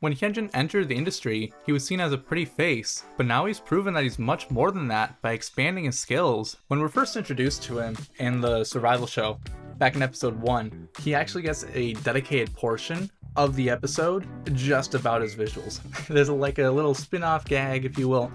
When Hyunjin entered the industry, he was seen as a pretty face, but now he's proven that he's much more than that by expanding his skills. When we're first introduced to him in the survival show, back in episode 1, he actually gets a dedicated portion of the episode just about his visuals. There's like a little spin-off gag, if you will,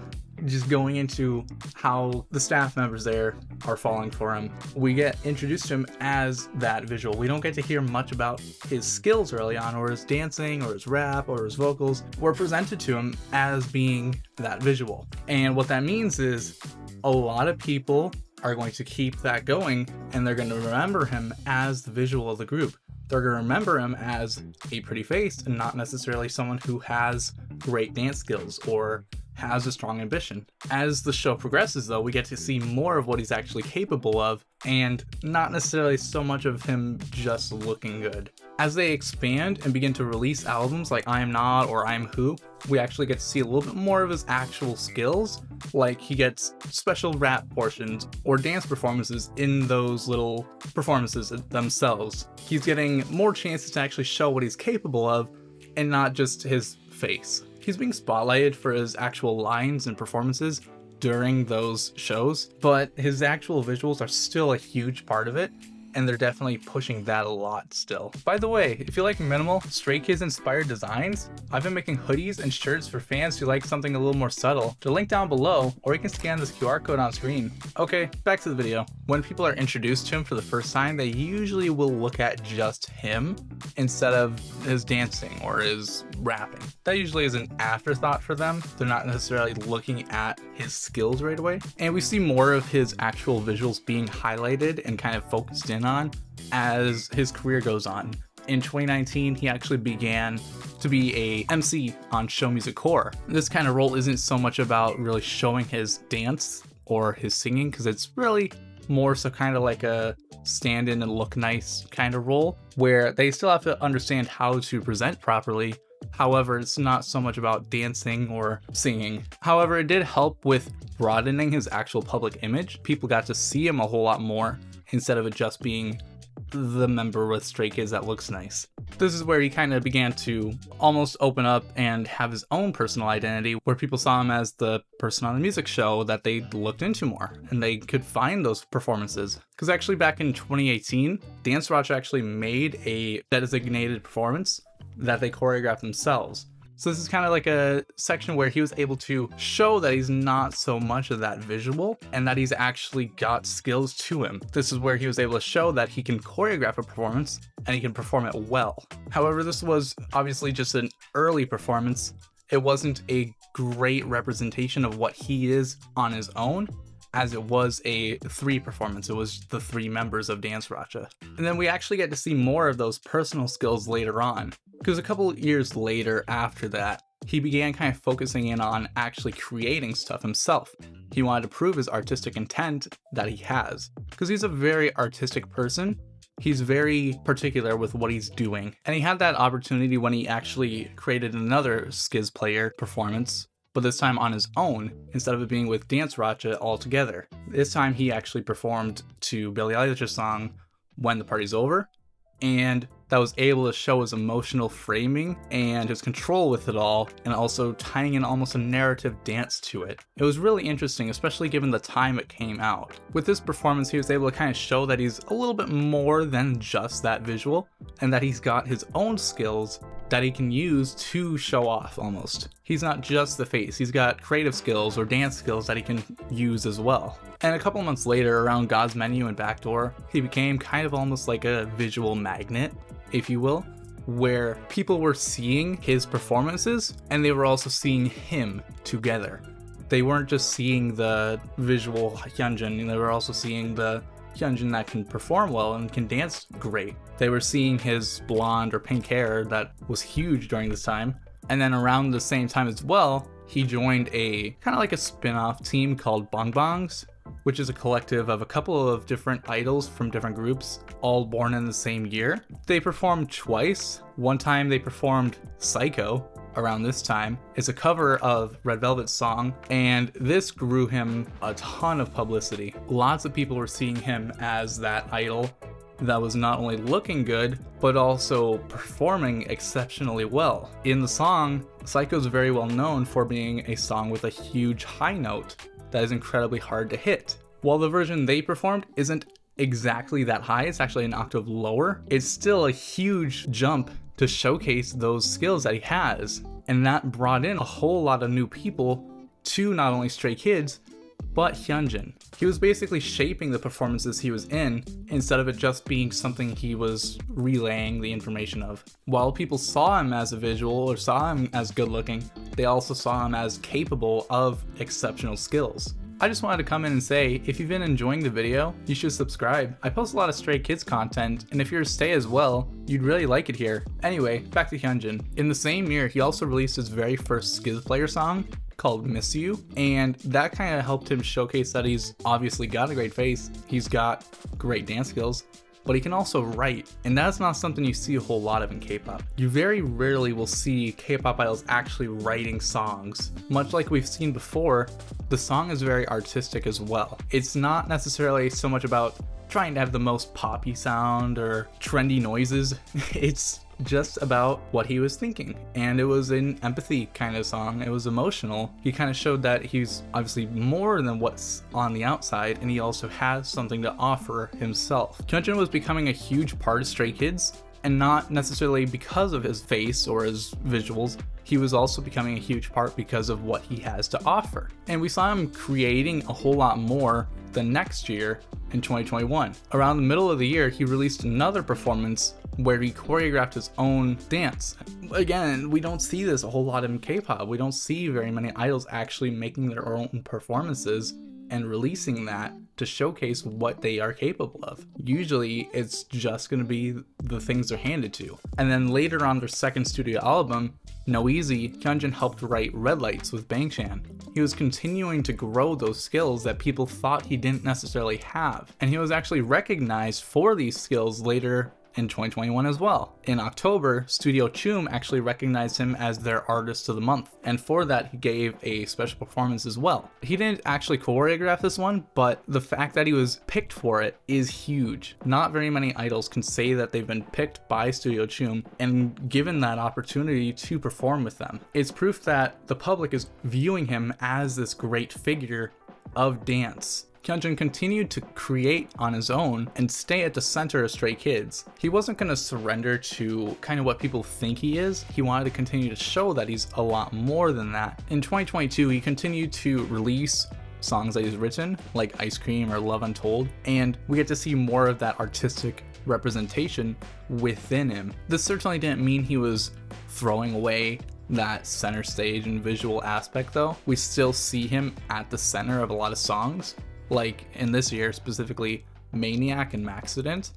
just going into how the staff members there are falling for him. We get introduced to him as that visual. We don't get to hear much about his skills early on, or his dancing, or his rap, or his vocals. We're presented to him as being that visual. And what that means is a lot of people are going to keep that going, and they're going to remember him as the visual of the group. They're going to remember him as a pretty face and not necessarily someone who has great dance skills or has a strong ambition. As the show progresses, though, we get to see more of what he's actually capable of, and not necessarily so much of him just looking good. As they expand and begin to release albums like I Am Not or I Am Who, we actually get to see a little bit more of his actual skills, like he gets special rap portions or dance performances in those little performances themselves. He's getting more chances to actually show what he's capable of and not just his face. He's being spotlighted for his actual lines and performances during those shows, but his actual visuals are still a huge part of it, and they're definitely pushing that a lot still. By the way, if you like minimal, Stray Kids inspired designs, I've been making hoodies and shirts for fans who like something a little more subtle. The link down below, or you can scan this QR code on screen. Okay, back to the video. When people are introduced to him for the first time, they usually will look at just him instead of his dancing or his rapping. That usually is an afterthought for them. They're not necessarily looking at his skills right away. And we see more of his actual visuals being highlighted and kind of focused in on as his career goes on. In 2019, he actually began to be a MC on Show Music Core. This kind of role isn't so much about really showing his dance or his singing, because it's really more so kind of like a stand-in and look nice kind of role, where they still have to understand how to present properly. However, it's not so much about dancing or singing. However, it did help with broadening his actual public image. People got to see him a whole lot more instead of it just being the member with Stray Kids that looks nice. This is where he kind of began to almost open up and have his own personal identity, where people saw him as the person on the music show that they looked into more, and they could find those performances. Because actually back in 2018, Dance Watch actually made a designated performance that they choreographed themselves. So this is kind of like a section where he was able to show that he's not so much of that visual and that he's actually got skills to him. This is where he was able to show that he can choreograph a performance and he can perform it well. However, this was obviously just an early performance. It wasn't a great representation of what he is on his own, as it was a 3 performance. It was the 3 members of Dance Racha. And then we actually get to see more of those personal skills later on, because a couple years later after that, he began kind of focusing in on actually creating stuff himself. He wanted to prove his artistic intent that he has, because he's a very artistic person. He's very particular with what he's doing. And he had that opportunity when he actually created another Skiz Player performance, but this time on his own, instead of it being with Dance Racha altogether. This time he actually performed to Billie Eilish's song, When the Party's Over, and that was able to show his emotional framing and his control with it all, and also tying in almost a narrative dance to it. It was really interesting, especially given the time it came out. With this performance, he was able to kind of show that he's a little bit more than just that visual, and that he's got his own skills that he can use to show off almost. He's not just the face, he's got creative skills or dance skills that he can use as well. And a couple months later, around God's Menu and Backdoor, he became kind of almost like a visual magnet, if you will, where people were seeing his performances and they were also seeing him together. They weren't just seeing the visual Hyunjin, they were also seeing the Hyunjin that can perform well and can dance great. They were seeing his blonde or pink hair that was huge during this time. And then around the same time as well, he joined a kind of like a spin-off team called Bong Bongs, which is a collective of a couple of different idols from different groups, all born in the same year. They performed twice. One time they performed Psycho around this time. It's a cover of Red Velvet's song, and this grew him a ton of publicity. Lots of people were seeing him as that idol that was not only looking good, but also performing exceptionally well. In the song, Psycho is very well known for being a song with a huge high note that is incredibly hard to hit. While the version they performed isn't exactly that high, it's actually an octave lower, it's still a huge jump to showcase those skills that he has. And that brought in a whole lot of new people to not only Stray Kids, but Hyunjin. He was basically shaping the performances he was in instead of it just being something he was relaying the information of. While people saw him as a visual or saw him as good looking, they also saw him as capable of exceptional skills. I just wanted to come in and say, if you've been enjoying the video, you should subscribe. I post a lot of Stray Kids content, and if you're to stay as well, you'd really like it here. Anyway, back to Hyunjin. In the same year, he also released his very first Skiz Player song, called Miss You, and that kind of helped him showcase that he's obviously got a great face, he's got great dance skills, but he can also write, and that's not something you see a whole lot of in K-pop. You very rarely will see K-pop idols actually writing songs. Much like we've seen before, the song is very artistic as well. It's not necessarily so much about trying to have the most poppy sound or trendy noises. It's just about what he was thinking, and it was an empathy kind of song. It was emotional. He kind of showed that he's obviously more than what's on the outside, and he also has something to offer himself. Hyunjin was becoming a huge part of Stray Kids, and not necessarily because of his face or his visuals. He was also becoming a huge part because of what he has to offer. And we saw him creating a whole lot more the next year in 2021. Around the middle of the year, he released another performance where he choreographed his own dance. Again, we don't see this a whole lot in K-pop. We don't see very many idols actually making their own performances and releasing that to showcase what they are capable of. Usually it's just going to be the things they're handed to. And then later on their second studio album, No Easy, Hyunjin helped write Red Lights with Bangchan. He was continuing to grow those skills that people thought he didn't necessarily have. And he was actually recognized for these skills later in 2021 as well. In October, Studio Choom actually recognized him as their Artist of the Month, and for that he gave a special performance as well. He didn't actually choreograph this one, but the fact that he was picked for it is huge. Not very many idols can say that they've been picked by Studio Choom and given that opportunity to perform with them. It's proof that the public is viewing him as this great figure of dance. Hyunjin continued to create on his own and stay at the center of Stray Kids. He wasn't going to surrender to kind of what people think he is. He wanted to continue to show that he's a lot more than that. In 2022, he continued to release songs that he's written, like Ice Cream or Love Untold, and we get to see more of that artistic representation within him. This certainly didn't mean he was throwing away that center stage and visual aspect though. We still see him at the center of a lot of songs, like in this year specifically Maniac and Maxident.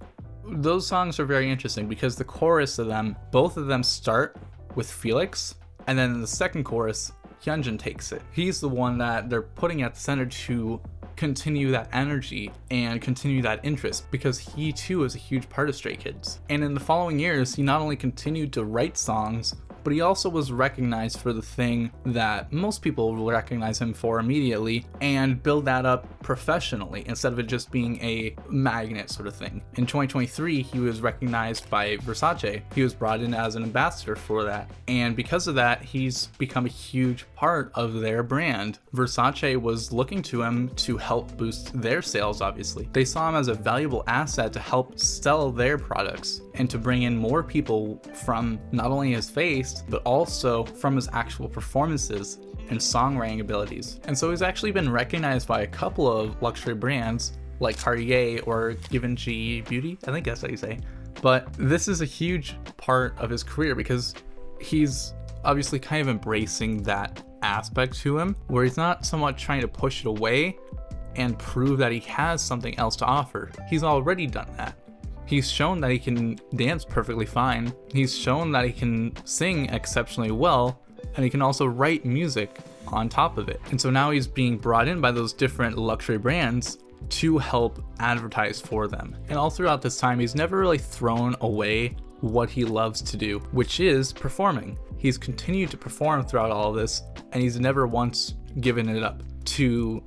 Those songs are very interesting because the chorus of them, both of them start with Felix, and then in the second chorus Hyunjin takes it. He's the one that they're putting at the center to continue that energy and continue that interest because he too is a huge part of Stray Kids. And in the following years, he not only continued to write songs, but he also was recognized for the thing that most people will recognize him for immediately and build that up professionally instead of it just being a magnet sort of thing. In 2023, he was recognized by Versace. He was brought in as an ambassador for that. And because of that, he's become a huge part of their brand. Versace was looking to him to help boost their sales, obviously. They saw him as a valuable asset to help sell their products and to bring in more people from not only his face, but also from his actual performances and songwriting abilities. And so he's actually been recognized by a couple of luxury brands like Cartier or Givenchy Beauty, I think that's how you say. But this is a huge part of his career because he's obviously kind of embracing that aspect to him where he's not so much trying to push it away and prove that he has something else to offer. He's already done that. He's shown that he can dance perfectly fine. He's shown that he can sing exceptionally well, and he can also write music on top of it. And so now he's being brought in by those different luxury brands to help advertise for them. And all throughout this time, he's never really thrown away what he loves to do, which is performing. He's continued to perform throughout all of this, and he's never once given it up to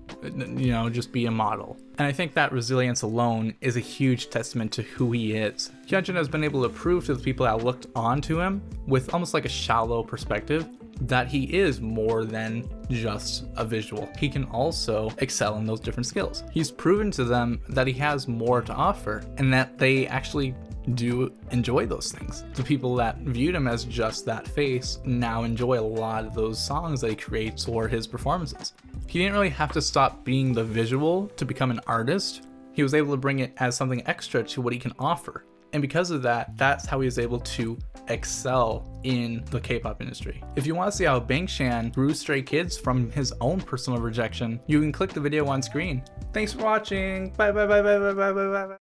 just be a model. And I think that resilience alone is a huge testament to who he is. Hyunjin has been able to prove to the people that looked onto him with almost like a shallow perspective that he is more than just a visual. He can also excel in those different skills. He's proven to them that he has more to offer and that they actually do enjoy those things. The people that viewed him as just that face now enjoy a lot of those songs that he creates or his performances. He didn't really have to stop being the visual to become an artist. He was able to bring it as something extra to what he can offer. And because of that, that's how he was able to excel in the K-pop industry. If you want to see how Bangshan grew Stray Kids from his own personal rejection, you can click the video on screen. Thanks for watching. Bye bye bye bye bye bye bye bye.